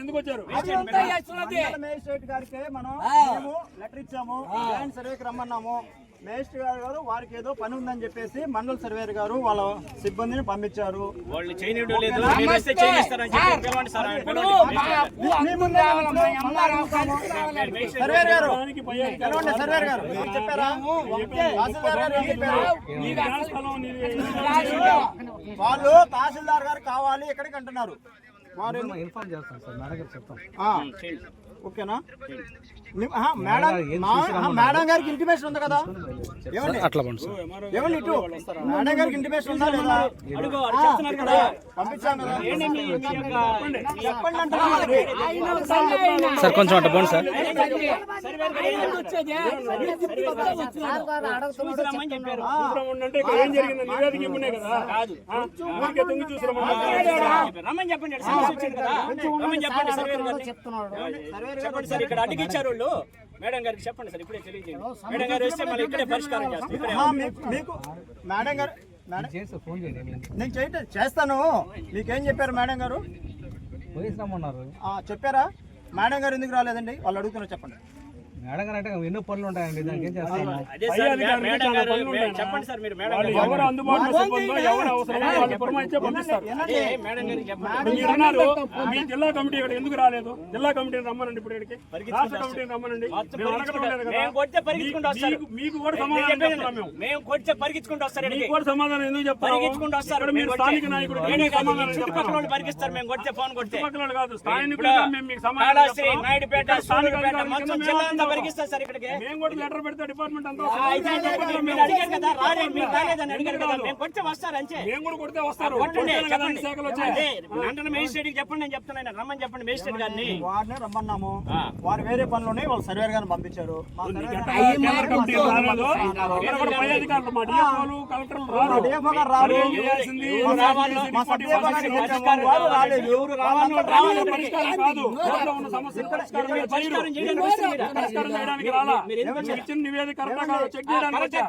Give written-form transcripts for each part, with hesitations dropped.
ఎందుకు వచ్చారు? మేజిస్ట్రేట్ గారికి మనం లెటర్ ఇచ్చాము, ల్యాండ్ సర్వేకి రమ్మన్నాము. మేజిస్ట్రేట్ గారు వారికి ఏదో పని ఉందని చెప్పేసి మండల సర్వేర్ గారు వాళ్ళ సిబ్బందిని పంపించారు. వాళ్ళు సర్వేర్ గారు సర్వేర్ గారు చెప్పారా? వాళ్ళు తహసీల్దార్ గారు కావాలి ఎక్కడికి అంటున్నారు. వారు ఇన్ఫార్మ్ చేస్తాం సార్, మేడం గారు చెప్తాం. ఓకేనా మేడం గారికి ఇంటిమేషన్ ఉంది కదా? అట్లా ఏమండి ఇటు మేడం గారికి ఇంటిమేషన్ ఉందా లేదా? పంపించాం కదా, చెప్పండి అంటున్నా సార్. కొంచెం అట్లా పోండి సార్. ఇక్కడ అడిగిచ్చారు వాళ్ళు. మేడం గారికి చెప్పండి సార్, ఇప్పుడే తెలియజేయండి. మేడం గారు వస్తే మళ్ళీ ఇక్కడే పరిష్కారం చేస్తాం. మీకు మేడం గారు నేను చేస్తాను. మీకేం చెప్పారు మేడం గారు? చెప్పారా? మేడం గారు ఎందుకు రాలేదండి? వాళ్ళు అడుగుతున్నారు, చెప్పండి. మేడం గారు అంటే ఎన్నో పనులు ఉంటాయండి, దానికి ఏం చేస్తాను. చెప్పండి సార్, మీరు ఎవరు అందుబాటులో ఎవరు అవసరం పంపిస్తారు. మీ జిల్లా కమిటీ ఇక్కడ ఎందుకు రాలేదు? జిల్లా కమిటీని రమ్మనండి, ఇప్పుడు రాష్ట్ర కమిటీని రమ్మనండి. మీకు కూడా సమాధానం మేము కొడితే పరిగెత్తుకుంటూ వస్తారు. మీకు కూడా సమాధానం ఎందుకు చెప్తారు? మీరు స్థానిక నాయకుడు చుట్టుపక్కల పరిగిస్తారు. మేము కొడితే ఫోన్ కొడితే కాదు, స్థానికులు మీకు సమాధానం నాయుడుపేట మేము కూడా లెటర్ పెడితే డిపార్ట్మెంట్ అంతా మేము కూడా కొడితే వస్తారు. చెప్పండి, నేను చెప్తున్నాను, రమ్మని చెప్పండి మేజిస్ట్రేట్ గారిని. వారిని రమ్మన్నాము, వారు వేరే పనులోనే వాళ్ళు సర్వేర్ గారిని పంపించారు.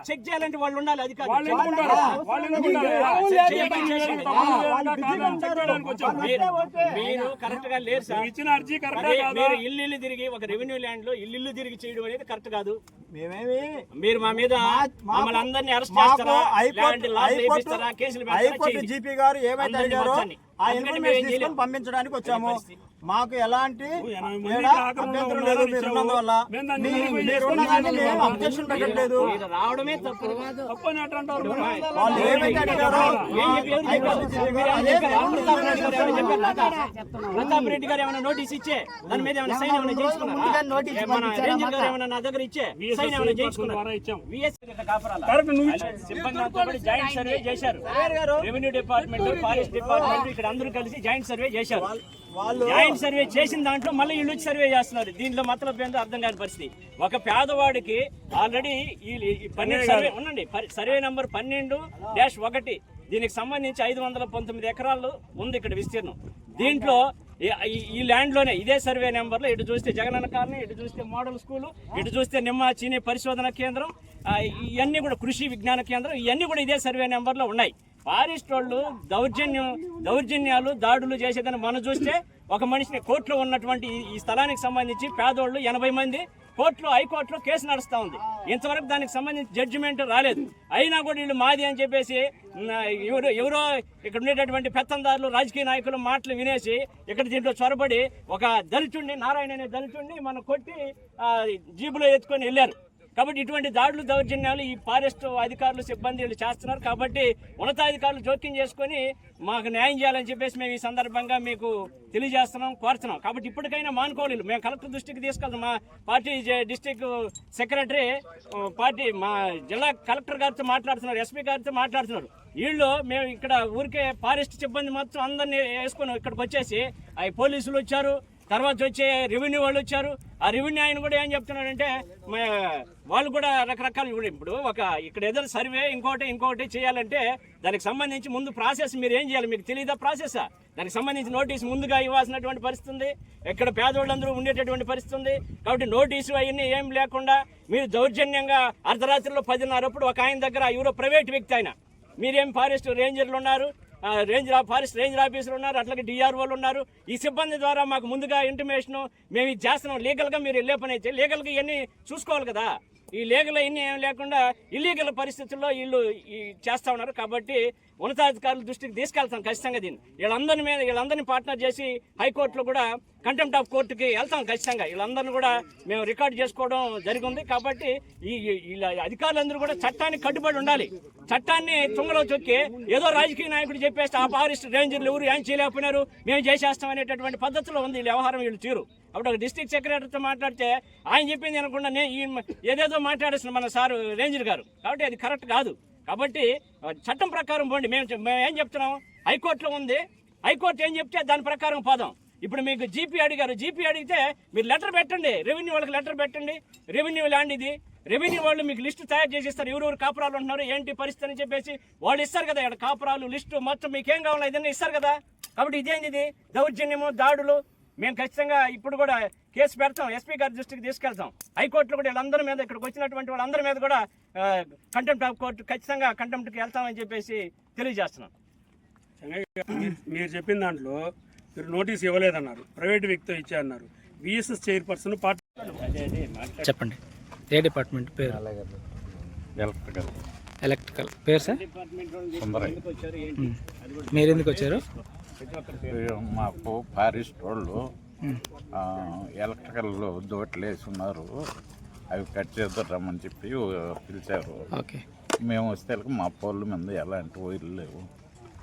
చెక్ చేయాలంటే వాళ్ళు ఉండాలి. మీరు కరెక్ట్ గా లేరు సార్. ఇచ్చిన అర్జీ కరెక్ట్. మీరు ఇల్లు తిరిగి ఒక రెవెన్యూ ల్యాండ్ లో ఇల్లు తిరిగి చేయడం అనేది కరెక్ట్ కాదు. మేమేమి మీరు మా మీద మమ్మల్ని అందరినీ అరెస్ట్ చేస్తారా, కేసులు పెడతారా? జీపీ గారు ఏమైతే అడిగారో ఆ ఇన్ఫర్మేషన్ తీసుకొని పంపించడానికి వచ్చాము. మాకు ఎలాంటి అభ్యంతరం లేదు. మీరు ఉన్నందువల్ల అబ్జెక్షన్ పెట్టట్లేదు. రావడమే తప్పు. వాళ్ళు ఏమైతే అడిగారో ప్రతాప్ రెడ్డి గారు ఏమైనా నోటీస్ ఇచ్చే దాని మీద ఏమైనా సైన్ ఏమైనా చేసుకున్నారా? ఏమైనా నా దగ్గర ఇచ్చే సైన్ ఏమైనా చేసుకున్నారా? సిబ్బంది జాయింట్ సర్వే చేశారు. రెవెన్యూ డిపార్ట్మెంట్, ఫారెస్ట్ డిపార్ట్మెంట్ ఇక్కడ అందరూ కలిసి జాయింట్ సర్వే చేశారు. జాయింట్ సర్వే చేసిన దాంట్లో మళ్ళీ ఇల్లు సర్వే చేస్తున్నారు. దీంట్లో మతలబ్ ఏందో అర్థం కాని పరిస్థితి. ఒక పేదవాడికి ఆల్రెడీ 12 సర్వే ఉండండి, సర్వే నంబర్ 12-1 దీనికి సంబంధించి 519 ఎకరాలు ఉంది ఇక్కడ విస్తీర్ణం. దీంట్లో ఈ ల్యాండ్ లోనే ఇదే సర్వే నెంబర్ లో ఇటు చూస్తే జగనన్న కాలనీ, ఇటు చూస్తే మోడల్ స్కూల్, ఇటు చూస్తే నిమ్మ చీనీ పరిశోధన కేంద్రం, ఇవన్నీ కూడా కృషి విజ్ఞాన కేంద్రం, ఇవన్నీ కూడా ఇదే సర్వే నెంబర్ లో ఉన్నాయి. ఫారెస్ట్ వాళ్ళు దౌర్జన్యాలు దాడులు చేసేదని మనం చూస్తే ఒక మనిషిని కోర్టులో ఉన్నటువంటి ఈ స్థలానికి సంబంధించి పేదోళ్ళు 80 మంది కోర్టులో హైకోర్టులో కేసు నడుస్తూ ఉంది. ఇంతవరకు దానికి సంబంధించి జడ్జిమెంట్ రాలేదు. అయినా కూడా వీళ్ళు మాది అని చెప్పేసి ఎవరో ఇక్కడ ఉండేటటువంటి పెత్తందారులు రాజకీయ నాయకులు మాటలు వినేసి ఇక్కడ దీంట్లో చొరబడి ఒక దళితుడిని, నారాయణ అనే దళితుడిని మనం కొట్టి జీబులో ఎత్తుకొని వెళ్ళారు. కాబట్టి ఇటువంటి దాడులు దౌర్జన్యాలు ఈ ఫారెస్ట్ అధికారులు సిబ్బంది చేస్తున్నారు. కాబట్టి ఉన్నతాధికారులు జోక్యం చేసుకొని మాకు న్యాయం చేయాలని చెప్పేసి మేము ఈ సందర్భంగా మీకు తెలియజేస్తున్నాం, కోరుతున్నాం. కాబట్టి ఇప్పటికైనా మానుకోలేదు. మేము కలెక్టర్ దృష్టికి తీసుకెళ్తాం. మా పార్టీ డిస్ట్రిక్ట్ సెక్రటరీ మా జిల్లా కలెక్టర్ గారితో మాట్లాడుతున్నారు, ఎస్పీ గారితో మాట్లాడుతున్నారు. వీళ్ళు మేము ఇక్కడ ఊరికే ఫారెస్ట్ సిబ్బంది మొత్తం అందరినీ వేసుకొని ఇక్కడికి వచ్చేసి పోలీసులు వచ్చారు, తర్వాత వచ్చే రెవెన్యూ వాళ్ళు వచ్చారు. ఆ రెవెన్యూ ఆయన కూడా ఏం చెప్తున్నాడంటే వాళ్ళు కూడా రకరకాలు ఇప్పుడు ఇక్కడ ఏదైనా సర్వే ఇంకోటి చేయాలంటే దానికి సంబంధించి ముందు ప్రాసెస్ మీరు ఏం చేయాలి, మీకు తెలియదా ప్రాసెస్? దానికి సంబంధించి నోటీస్ ముందుగా ఇవ్వాల్సినటువంటి పరిస్థితి ఉంది. ఇక్కడ పేదోళ్ళందరూ ఉండేటటువంటి పరిస్థితి ఉంది. కాబట్టి నోటీసులు అవన్నీ ఏం లేకుండా మీరు దౌర్జన్యంగా అర్ధరాత్రిలో 10:30 ఒక ఆయన దగ్గర ఎవరో ప్రైవేట్ వ్యక్తి ఆయన, మీరేం ఫారెస్ట్ రేంజర్లు ఉన్నారు, ఫారెస్ట్ రేంజర్ ఆఫీసర్లు ఉన్నారు, అట్లాగే డిఆర్ఓలు ఉన్నారు. ఈ సిబ్బంది ద్వారా మాకు ముందుగా ఇంటిమేషన్ మేము ఇది చేస్తున్నాం, లీగల్గా మీరు వెళ్ళే పని అయితే లీగల్గా ఇవన్నీ చూసుకోవాలి కదా. ఈ లీగల్ ఇన్ని ఏం లేకుండా ఇల్లీగల్ పరిస్థితుల్లో వీళ్ళు చేస్తూ ఉన్నారు. కాబట్టి ఉన్నతాధికారుల దృష్టికి తీసుకెళ్తాం ఖచ్చితంగా. వీళ్ళందరినీ పార్ట్నర్ చేసి హైకోర్టులో కూడా కంటెంప్ట్ ఆఫ్ కోర్టుకి వెళ్తాం ఖచ్చితంగా. వీళ్ళందరినీ కూడా మేము రికార్డు చేసుకోవడం జరిగింది. కాబట్టి అధికారులందరూ కూడా చట్టానికి కట్టుబడి ఉండాలి. చట్టాన్ని తుంగలో చొక్కి ఏదో రాజకీయ నాయకుడు చెప్పేస్తే ఆ ఫారెస్ట్ రేంజర్లు ఎవరు ఏం చేయలేకపోయినారు, మేము చేసేస్తాం అనేటటువంటి పద్ధతిలో ఉంది వీళ్ళ వ్యవహారం, వీళ్ళు తీరు. అప్పుడు ఒక డిస్ట్రిక్ట్ సెక్రటరీతో మాట్లాడితే ఆయన చెప్పింది అనకుండా ఏదేదో మాట్లాడేస్తున్న మన సారు రేంజర్ గారు. కాబట్టి అది కరెక్ట్ కాదు. కాబట్టి చట్టం ప్రకారం పోండి. మేము ఏం చెప్తున్నాం, హైకోర్టులో ఉంది, హైకోర్టు ఏం చెప్తే దాని ప్రకారం పోదాం. ఇప్పుడు మీకు జీపీ అడిగారు, జీపీ అడిగితే మీరు లెటర్ పెట్టండి, రెవెన్యూ వాళ్ళకి లెటర్ పెట్టండి. రెవెన్యూ ల్యాండ్ ఇది, రెవెన్యూ వాళ్ళు మీకు లిస్టు తయారు చేసి ఇస్తారు, ఎవరెవరు కాపురాలు ఉంటున్నారు ఏంటి పరిస్థితి అని చెప్పేసి వాళ్ళు ఇస్తారు కదా. ఇక్కడ కాపురాలు లిస్టు మొత్తం మీకేం కావాలో ఇదన్నీ ఇస్తారు కదా. కాబట్టి ఇదేంది, ఇది దౌర్జన్యము, దాడులు. మేము ఖచ్చితంగా ఇప్పుడు కూడా కేసు పెడతాం, ఎస్పీ గారి దృష్టికి తీసుకెళ్తాం. హైకోర్టులో కూడా వీళ్ళందరి మీద, ఇక్కడికి వచ్చినటువంటి వాళ్ళందరి మీద కూడా కంటెంప్ట్ ఆఫ్ కోర్టు ఖచ్చితంగా కంటెంప్ట్కి వెళ్తామని చెప్పేసి తెలియజేస్తున్నాం. మీరు చెప్పిన దాంట్లో మీరు నోటీస్ ఇవ్వలేదన్నారు, ప్రైవేట్ వ్యక్తితో ఇచ్చారన్నారు. విఎస్ఎస్ చైర్పర్సన్ చెప్పండి. ఏ డిపార్ట్మెంట్ పేరు? ఎలక్ట్రికల్ పేరు సార్? మీరు ఎందుకు వచ్చారు? మాకు ఫారెస్ట్ వాళ్ళు ఎలక్ట్రికల్ దోట్లు వేసి ఉన్నారు, అవి కట్ చేద్దాం రమ్మని చెప్పి పిలిచారు. ఓకే. మేము వస్తే మా పొలం మీద ఎలాంటి వైర్లు లేవు,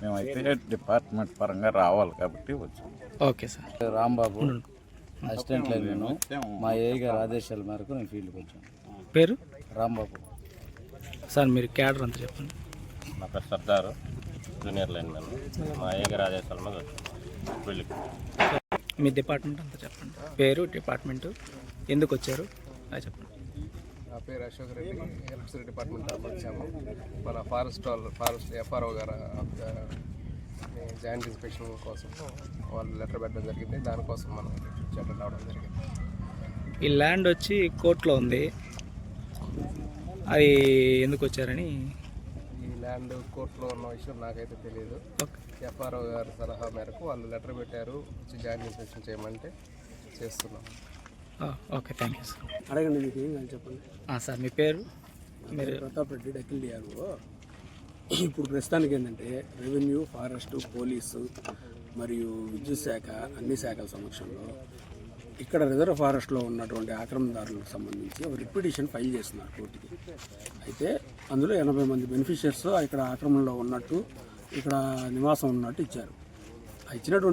మేమైతే డిపార్ట్మెంట్ పరంగా రావాలి కాబట్టి వచ్చాము. Okay sir. Rambabu assistant line, నేను మా ఏఐ గారి ఆదేశాల మేరకు నేను ఫీల్డ్కి వచ్చాను. పేరు? రాంబాబు సార్. మీరు క్యాడర్ అంతా చెప్పండి. నా పేరు సర్దారు, జూనియర్ లైన్ మ్యాన్. మా ఏగర్ ఆదేశాల మీద వచ్చాను. మీ డిపార్ట్మెంట్ అంతా చెప్పండి, పేరు, డిపార్ట్మెంటు, ఎందుకు వచ్చారు అది చెప్పండి. నా పేరు అశోక్ రెడ్డి, ఎలక్ట్రిసిటీ డిపార్ట్మెంట్ తరఫున వచ్చాము. మన ఫారెస్ట్ ఎఫ్ఆర్ఓ గారు జాయింట్ ఇన్స్పెక్షన్ కోసం వాళ్ళు లెటర్ పెట్టడం జరిగింది. దానికోసం మనం అటెండ్ అవ్వడం జరిగింది. ఈ ల్యాండ్ వచ్చి కోర్టులో ఉంది, అది ఎందుకు వచ్చారని? ఈ ల్యాండ్ కోర్టులో ఉన్న విషయం నాకైతే తెలియదు. ఎఫ్ఆర్ఓ గారి సలహా మేరకు వాళ్ళు లెటర్ పెట్టారు, వచ్చి జాయింట్ ఇన్స్పెక్షన్ చేయమంటే చేస్తున్నాం. Okay, thank you sir. అడగండి, మీకు ఏం కానీ చెప్పండి. సార్ మీ పేరు? మీరు ప్రతాప్ రెడ్డి, డకిల్ డిఆర్ఓ. ఇప్పుడు ప్రస్తుతానికి ఏంటంటే రెవెన్యూ, ఫారెస్టు, పోలీసు మరియు విద్యుత్ శాఖ అన్ని శాఖల సమక్షంలో ఇక్కడ రిజర్వ్ ఫారెస్ట్లో ఉన్నటువంటి ఆక్రమణదారులకు సంబంధించి ఒక రిపిటిషన్ ఫైల్ చేస్తున్నారు కోర్టుకి. అయితే అందులో 80 మంది బెనిఫిషియర్స్ ఇక్కడ ఆక్రమణలో ఉన్నట్టు, ఇక్కడ నివాసం ఉన్నట్టు ఇచ్చారు. ఇచ్చినటువంటి